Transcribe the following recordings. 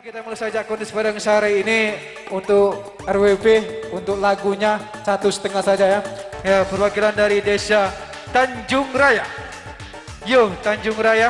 Kita mulai saja kondisi bareng sehari ini untuk RWB, untuk lagunya 1,5 saja ya. Ya, perwakilan dari desa Tanjung Raya. Yo, Tanjung Raya.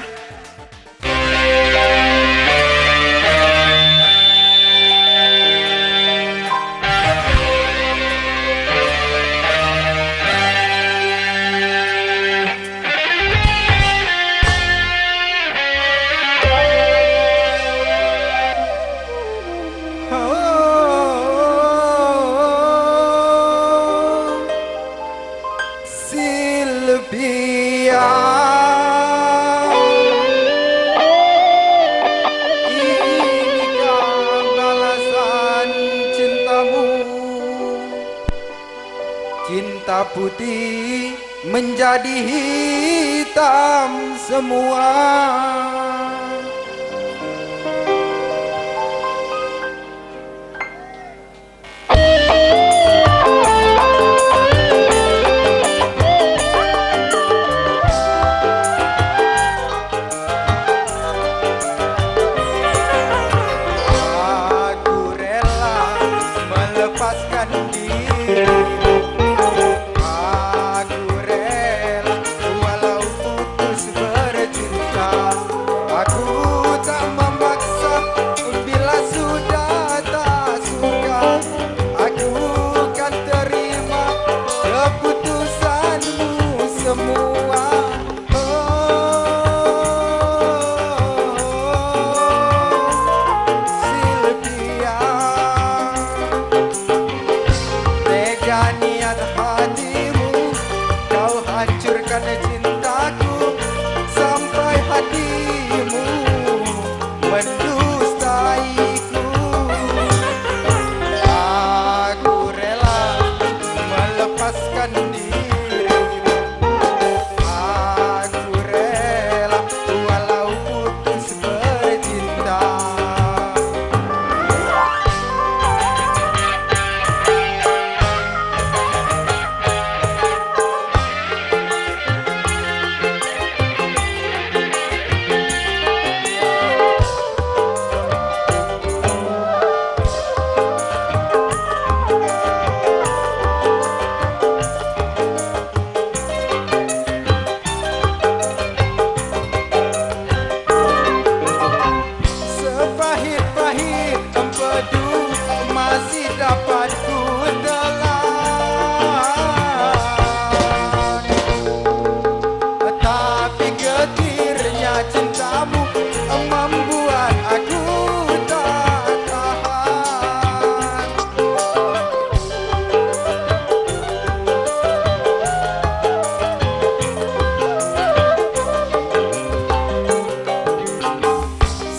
Sylvia, inikah balasan cintamu? Cinta putih menjadi hitam semua. Lepaskan diri, aku rela walau putus bercinta. Aku tak memaksa bila sudah tak suka. Aku kan terima keputusanmu semua. Niat hatimu, kau hancurkan cintaku sampai hatimu mendustaiku. Aku rela melepaskan diri, aku rela walau putus bercinta. Masih dapat ku telan, tapi getirnya cintamu membuat aku tak tahan.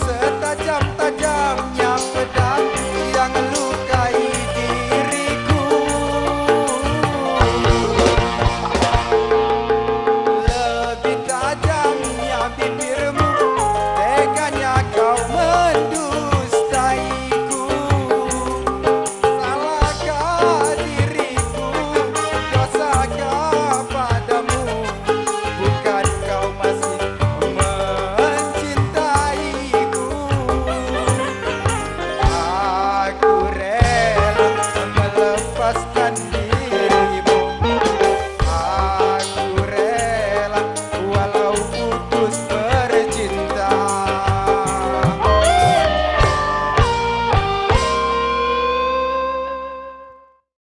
Setajam-tajamnya pedang